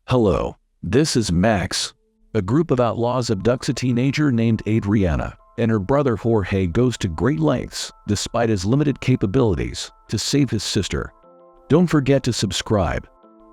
Hello, this is Max. A group of outlaws abducts a teenager named Adriana, and her brother Jorge goes to great lengths, despite his limited capabilities, to save his sister. Don't forget to subscribe.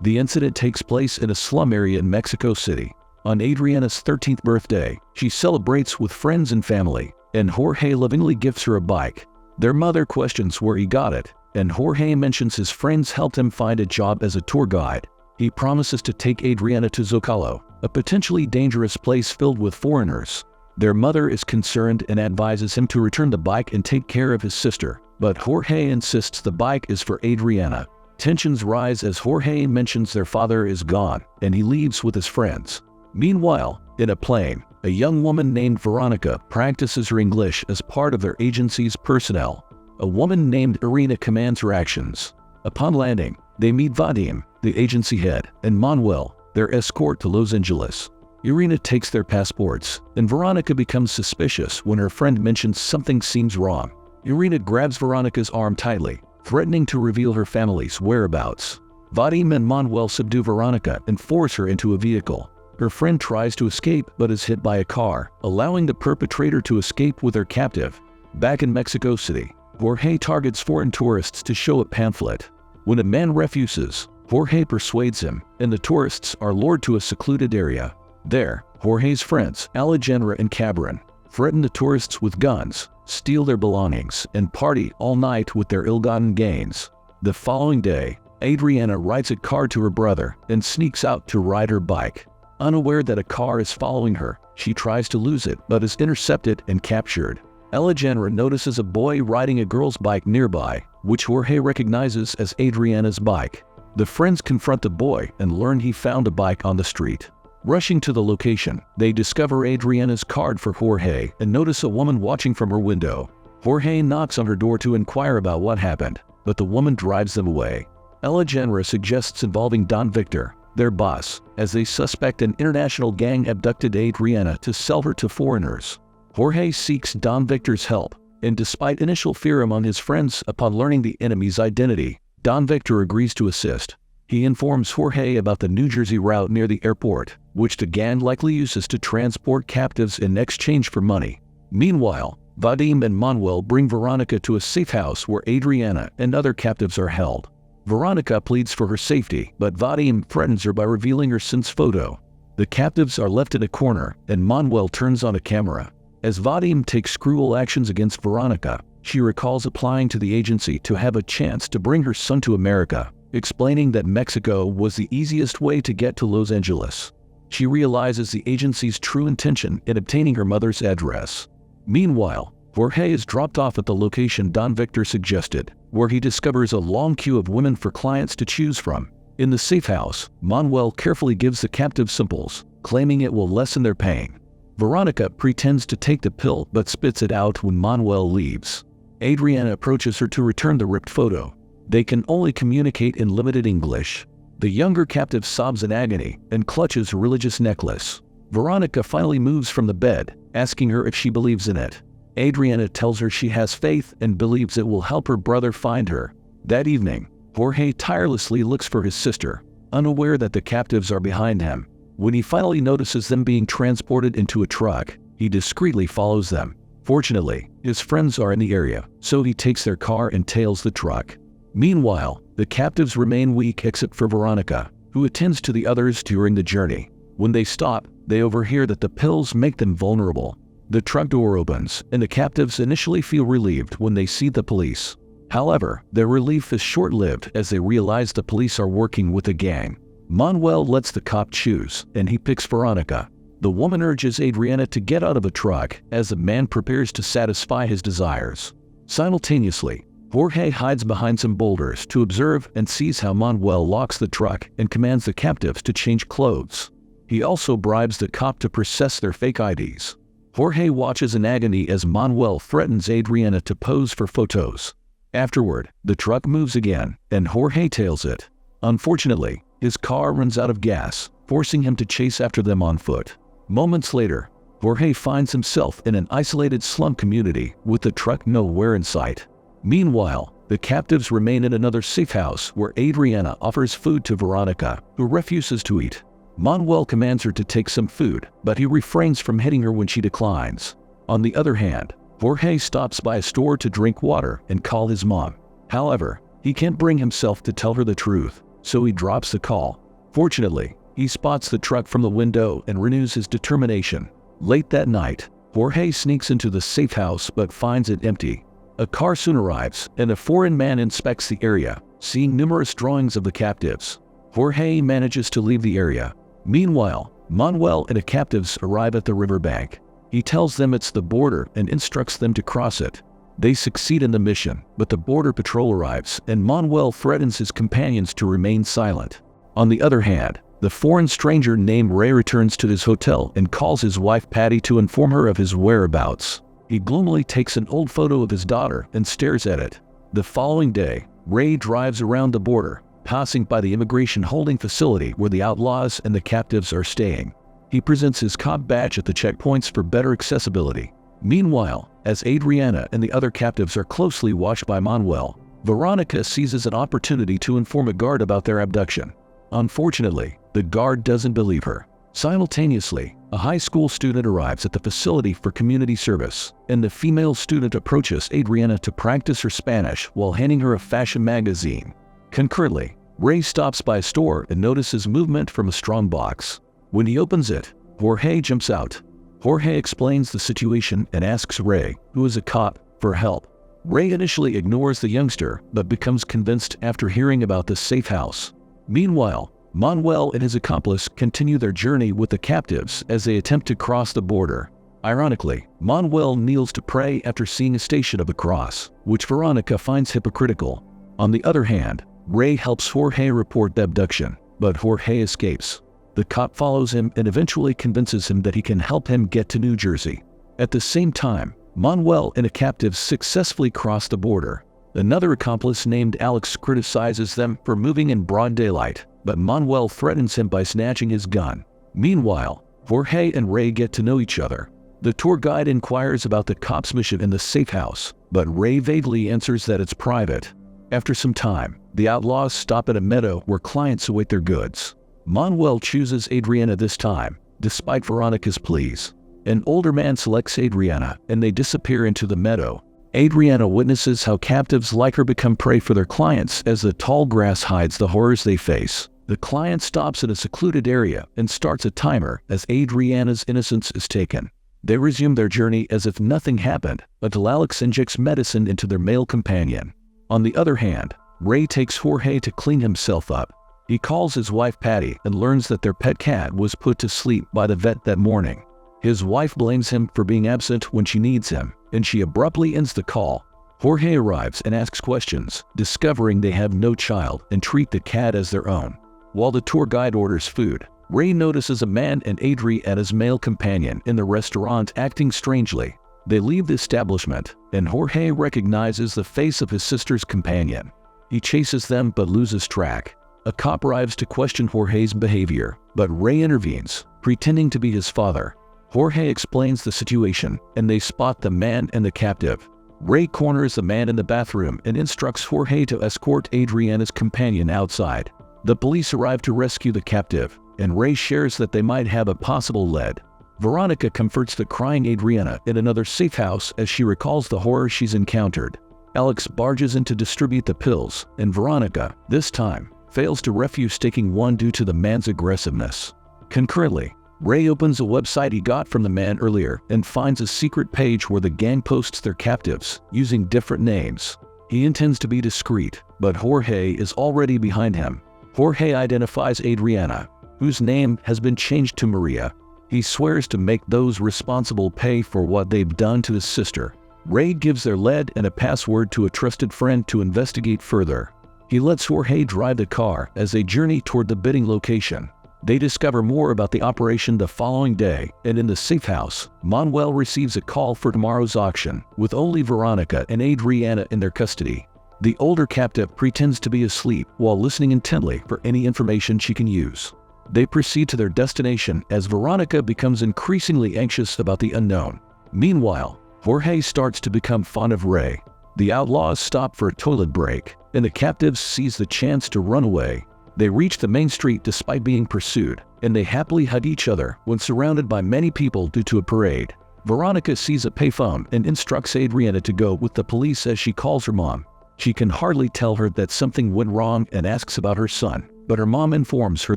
The incident takes place in a slum area in Mexico City. On Adriana's 13th birthday, she celebrates with friends and family, and Jorge lovingly gifts her a bike. Their mother questions where he got it, and Jorge mentions his friends helped him find a job as a tour guide. He promises to take Adriana to Zocalo, a potentially dangerous place filled with foreigners. Their mother is concerned and advises him to return the bike and take care of his sister, but Jorge insists the bike is for Adriana. Tensions rise as Jorge mentions their father is gone, and he leaves with his friends. Meanwhile, in a plane, a young woman named Veronica practices her English as part of their agency's personnel. A woman named Irina commands her actions. Upon landing, they meet Vadim, the agency head, and Manuel, their escort to Los Angeles. Irina takes their passports, and Veronica becomes suspicious when her friend mentions something seems wrong. Irina grabs Veronica's arm tightly, threatening to reveal her family's whereabouts. Vadim and Manuel subdue Veronica and force her into a vehicle. Her friend tries to escape but is hit by a car, allowing the perpetrator to escape with her captive. Back in Mexico City, Jorge targets foreign tourists to show a pamphlet. When a man refuses, Jorge persuades him, and the tourists are lured to a secluded area. There, Jorge's friends, Alejandra and Cabron, threaten the tourists with guns, steal their belongings, and party all night with their ill-gotten gains. The following day, Adriana writes a card to her brother and sneaks out to ride her bike. Unaware that a car is following her, she tries to lose it but is intercepted and captured. Alejandra notices a boy riding a girl's bike nearby, which Jorge recognizes as Adriana's bike. The friends confront the boy and learn he found a bike on the street. Rushing to the location, they discover Adriana's card for Jorge and notice a woman watching from her window. Jorge knocks on her door to inquire about what happened, but the woman drives them away. Alejandra suggests involving Don Victor, their boss, as they suspect an international gang abducted Adriana to sell her to foreigners. Jorge seeks Don Victor's help, and despite initial fear among his friends upon learning the enemy's identity, Don Victor agrees to assist. He informs Jorge about the New Jersey route near the airport, which the gang likely uses to transport captives in exchange for money. Meanwhile, Vadim and Manuel bring Veronica to a safe house where Adriana and other captives are held. Veronica pleads for her safety, but Vadim threatens her by revealing her son's photo. The captives are left in a corner, and Manuel turns on a camera. As Vadim takes cruel actions against Veronica, she recalls applying to the agency to have a chance to bring her son to America, explaining that Mexico was the easiest way to get to Los Angeles. She realizes the agency's true intention in obtaining her mother's address. Meanwhile, Jorge is dropped off at the location Don Victor suggested, where he discovers a long queue of women for clients to choose from. In the safe house, Manuel carefully gives the captive simples, claiming it will lessen their pain. Veronica pretends to take the pill but spits it out when Manuel leaves. Adriana approaches her to return the ripped photo. They can only communicate in limited English. The younger captive sobs in agony and clutches her religious necklace. Veronica finally moves from the bed, asking her if she believes in it. Adriana tells her she has faith and believes it will help her brother find her. That evening, Jorge tirelessly looks for his sister, unaware that the captives are behind him. When he finally notices them being transported into a truck, he discreetly follows them. Fortunately, his friends are in the area, so he takes their car and tails the truck. Meanwhile, the captives remain weak except for Veronica, who attends to the others during the journey. When they stop, they overhear that the pills make them vulnerable. The truck door opens, and the captives initially feel relieved when they see the police. However, their relief is short-lived as they realize the police are working with a gang. Manuel lets the cop choose, and he picks Veronica. The woman urges Adriana to get out of the truck as the man prepares to satisfy his desires. Simultaneously, Jorge hides behind some boulders to observe and sees how Manuel locks the truck and commands the captives to change clothes. He also bribes the cop to process their fake IDs. Jorge watches in agony as Manuel threatens Adriana to pose for photos. Afterward, the truck moves again, and Jorge tails it. Unfortunately, his car runs out of gas, forcing him to chase after them on foot. Moments later, Jorge finds himself in an isolated slum community with the truck nowhere in sight. Meanwhile, the captives remain in another safe house where Adriana offers food to Veronica, who refuses to eat. Manuel commands her to take some food, but he refrains from hitting her when she declines. On the other hand, Jorge stops by a store to drink water and call his mom. However, he can't bring himself to tell her the truth, so he drops the call. Fortunately, he spots the truck from the window and renews his determination. Late that night, Jorge sneaks into the safe house but finds it empty. A car soon arrives, and a foreign man inspects the area, seeing numerous drawings of the captives. Jorge manages to leave the area. Meanwhile, Manuel and the captives arrive at the riverbank. He tells them it's the border and instructs them to cross it. They succeed in the mission, but the border patrol arrives and Manuel threatens his companions to remain silent. On the other hand, the foreign stranger named Ray returns to his hotel and calls his wife Patty to inform her of his whereabouts. He gloomily takes an old photo of his daughter and stares at it. The following day, Ray drives around the border, passing by the immigration holding facility where the outlaws and the captives are staying. He presents his cop badge at the checkpoints for better accessibility. Meanwhile, as Adriana and the other captives are closely watched by Manuel, Veronica seizes an opportunity to inform a guard about their abduction. Unfortunately, the guard doesn't believe her. Simultaneously, a high school student arrives at the facility for community service, and the female student approaches Adriana to practice her Spanish while handing her a fashion magazine. Concurrently, Ray stops by a store and notices movement from a strong box. When he opens it, Jorge jumps out. Jorge explains the situation and asks Ray, who is a cop, for help. Ray initially ignores the youngster but becomes convinced after hearing about the safe house. Meanwhile, Manuel and his accomplice continue their journey with the captives as they attempt to cross the border. Ironically, Manuel kneels to pray after seeing a station of a cross, which Veronica finds hypocritical. On the other hand, Ray helps Jorge report the abduction, but Jorge escapes. The cop follows him and eventually convinces him that he can help him get to New Jersey. At the same time, Manuel and a captive successfully cross the border. Another accomplice named Alex criticizes them for moving in broad daylight, but Manuel threatens him by snatching his gun. Meanwhile, Jorge and Ray get to know each other. The tour guide inquires about the cop's mission in the safe house, but Ray vaguely answers that it's private. After some time, the outlaws stop at a meadow where clients await their goods. Manuel chooses Adriana this time, despite Veronica's pleas. An older man selects Adriana, and they disappear into the meadow. Adriana witnesses how captives like her become prey for their clients as the tall grass hides the horrors they face. The client stops at a secluded area and starts a timer as Adriana's innocence is taken. They resume their journey as if nothing happened until Alex injects medicine into their male companion. On the other hand, Ray takes Jorge to clean himself up. He calls his wife Patty and learns that their pet cat was put to sleep by the vet that morning. His wife blames him for being absent when she needs him, and she abruptly ends the call. Jorge arrives and asks questions, discovering they have no child and treat the cat as their own. While the tour guide orders food, Ray notices a man and Adriana's male companion in the restaurant acting strangely. They leave the establishment, and Jorge recognizes the face of his sister's companion. He chases them but loses track. A cop arrives to question Jorge's behavior, but Ray intervenes, pretending to be his father. Jorge explains the situation, and they spot the man and the captive. Ray corners the man in the bathroom and instructs Jorge to escort Adriana's companion outside. The police arrive to rescue the captive, and Ray shares that they might have a possible lead. Veronica comforts the crying Adriana in another safe house as she recalls the horror she's encountered. Alex barges in to distribute the pills, and Veronica, this time, fails to refuse taking one due to the man's aggressiveness. Concurrently, Ray opens a website he got from the man earlier and finds a secret page where the gang posts their captives, using different names. He intends to be discreet, but Jorge is already behind him. Jorge identifies Adriana, whose name has been changed to Maria. He swears to make those responsible pay for what they've done to his sister. Ray gives their lead and a password to a trusted friend to investigate further. He lets Jorge drive the car as they journey toward the bidding location. They discover more about the operation the following day, and in the safe house, Manuel receives a call for tomorrow's auction, with only Veronica and Adriana in their custody. The older captive pretends to be asleep while listening intently for any information she can use. They proceed to their destination as Veronica becomes increasingly anxious about the unknown. Meanwhile, Jorge starts to become fond of Ray. The outlaws stop for a toilet break, and the captives seize the chance to run away. They reach the main street despite being pursued, and they happily hug each other when surrounded by many people due to a parade. Veronica sees a payphone and instructs Adriana to go with the police as she calls her mom. She can hardly tell her that something went wrong and asks about her son, but her mom informs her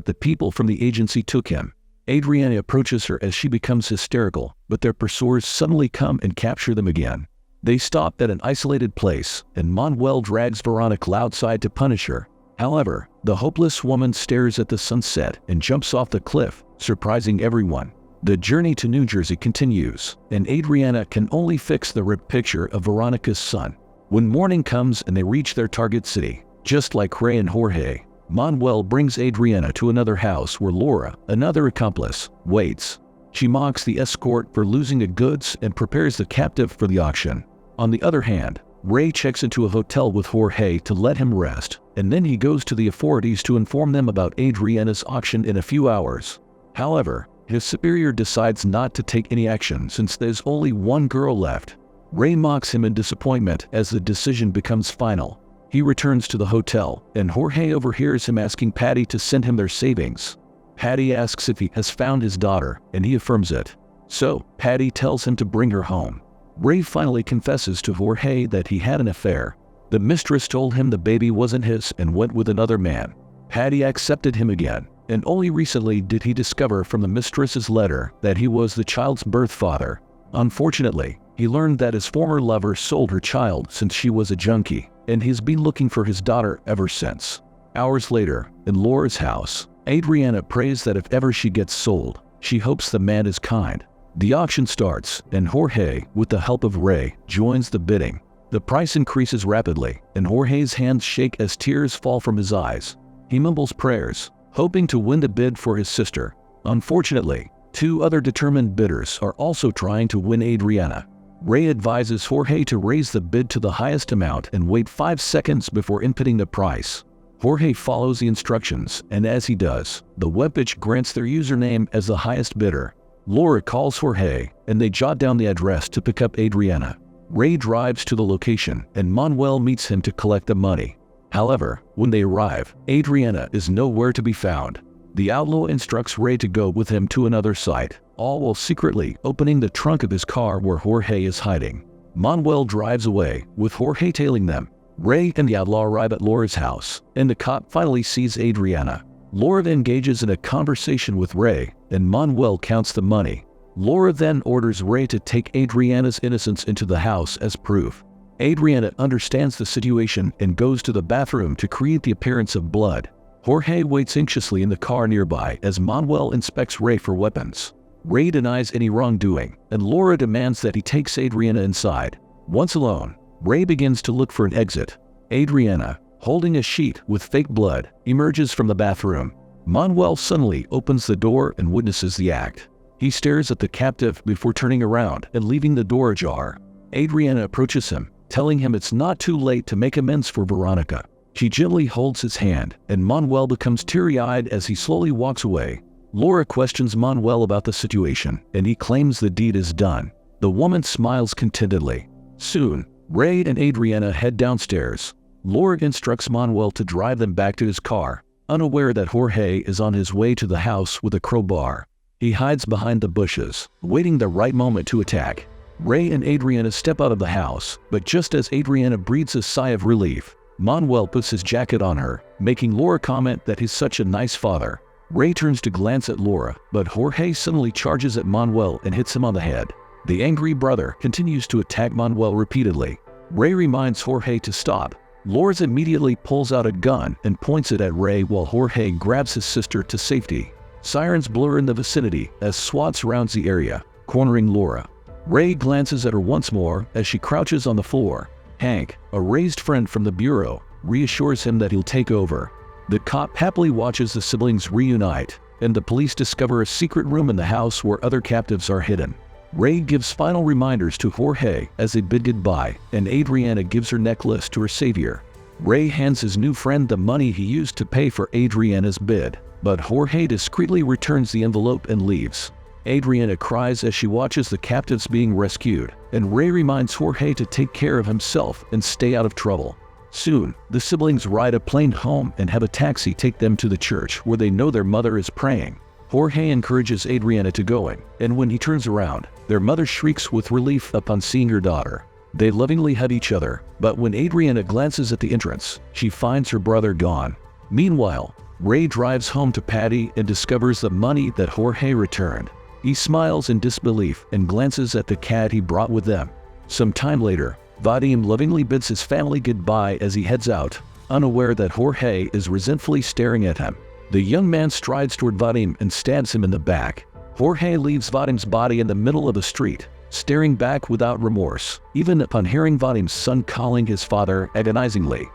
that people from the agency took him. Adriana approaches her as she becomes hysterical, but their pursuers suddenly come and capture them again. They stop at an isolated place, and Manuel drags Veronica outside to punish her. However, the hopeless woman stares at the sunset and jumps off the cliff, surprising everyone. The journey to New Jersey continues, and Adriana can only fix the ripped picture of Veronica's son. When morning comes and they reach their target city, just like Ray and Jorge, Manuel brings Adriana to another house where Laura, another accomplice, waits. She mocks the escort for losing the goods and prepares the captive for the auction. On the other hand, Ray checks into a hotel with Jorge to let him rest, and then he goes to the authorities to inform them about Adriana's auction in a few hours. However, his superior decides not to take any action since there's only one girl left. Ray mocks him in disappointment as the decision becomes final. He returns to the hotel, and Jorge overhears him asking Patty to send him their savings. Patty asks if he has found his daughter, and he affirms it. So, Patty tells him to bring her home. Ray finally confesses to Jorge that he had an affair. The mistress told him the baby wasn't his and went with another man. Patty accepted him again, and only recently did he discover from the mistress's letter that he was the child's birth father. Unfortunately, he learned that his former lover sold her child since she was a junkie, and he's been looking for his daughter ever since. Hours later, in Laura's house, Adriana prays that if ever she gets sold, she hopes the man is kind. The auction starts, and Jorge, with the help of Ray, joins the bidding. The price increases rapidly, and Jorge's hands shake as tears fall from his eyes. He mumbles prayers, hoping to win the bid for his sister. Unfortunately, two other determined bidders are also trying to win Adriana. Ray advises Jorge to raise the bid to the highest amount and wait 5 seconds before inputting the price. Jorge follows the instructions, and as he does, the webpage grants their username as the highest bidder. Laura calls Jorge, and they jot down the address to pick up Adriana. Ray drives to the location, and Manuel meets him to collect the money. However, when they arrive, Adriana is nowhere to be found. The outlaw instructs Ray to go with him to another site, all while secretly opening the trunk of his car where Jorge is hiding. Manuel drives away, with Jorge tailing them. Ray and the outlaw arrive at Laura's house, and the cop finally sees Adriana. Laura engages in a conversation with Ray, and Manuel counts the money. Laura then orders Ray to take Adriana's innocence into the house as proof. Adriana understands the situation and goes to the bathroom to create the appearance of blood. Jorge waits anxiously in the car nearby as Manuel inspects Ray for weapons. Ray denies any wrongdoing, and Laura demands that he takes Adriana inside. Once alone, Ray begins to look for an exit. Adriana, holding a sheet with fake blood, emerges from the bathroom. Manuel suddenly opens the door and witnesses the act. He stares at the captive before turning around and leaving the door ajar. Adriana approaches him, telling him it's not too late to make amends for Veronica. She gently holds his hand, and Manuel becomes teary-eyed as he slowly walks away. Laura questions Manuel about the situation, and he claims the deed is done. The woman smiles contentedly. Soon, Ray and Adriana head downstairs. Laura instructs Manuel to drive them back to his car, unaware that Jorge is on his way to the house with a crowbar. He hides behind the bushes, waiting the right moment to attack. Ray and Adriana step out of the house, but just as Adriana breathes a sigh of relief, Manuel puts his jacket on her, making Laura comment that he's such a nice father. Ray turns to glance at Laura, but Jorge suddenly charges at Manuel and hits him on the head. The angry brother continues to attack Manuel repeatedly. Ray reminds Jorge to stop. Laura immediately pulls out a gun and points it at Ray while Jorge grabs his sister to safety. Sirens blur in the vicinity as SWAT surrounds the area, cornering Laura. Ray glances at her once more as she crouches on the floor. Hank, a raised friend from the bureau, reassures him that he'll take over. The cop happily watches the siblings reunite, and the police discover a secret room in the house where other captives are hidden. Ray gives final reminders to Jorge as they bid goodbye, and Adriana gives her necklace to her savior. Ray hands his new friend the money he used to pay for Adriana's bid, but Jorge discreetly returns the envelope and leaves. Adriana cries as she watches the captives being rescued, and Ray reminds Jorge to take care of himself and stay out of trouble. Soon, the siblings ride a plane home and have a taxi take them to the church where they know their mother is praying. Jorge encourages Adriana to go in, and when he turns around, their mother shrieks with relief upon seeing her daughter. They lovingly hug each other, but when Adriana glances at the entrance, she finds her brother gone. Meanwhile, Ray drives home to Patty and discovers the money that Jorge returned. He smiles in disbelief and glances at the cat he brought with them. Some time later, Vadim lovingly bids his family goodbye as he heads out, unaware that Jorge is resentfully staring at him. The young man strides toward Vadim and stabs him in the back. Jorge leaves Vadim's body in the middle of the street, staring back without remorse, even upon hearing Vadim's son calling his father agonizingly.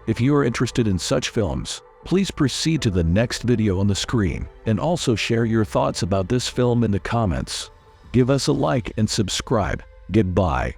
If you are interested in such films, please proceed to the next video on the screen and also share your thoughts about this film in the comments. Give us a like and subscribe. Goodbye.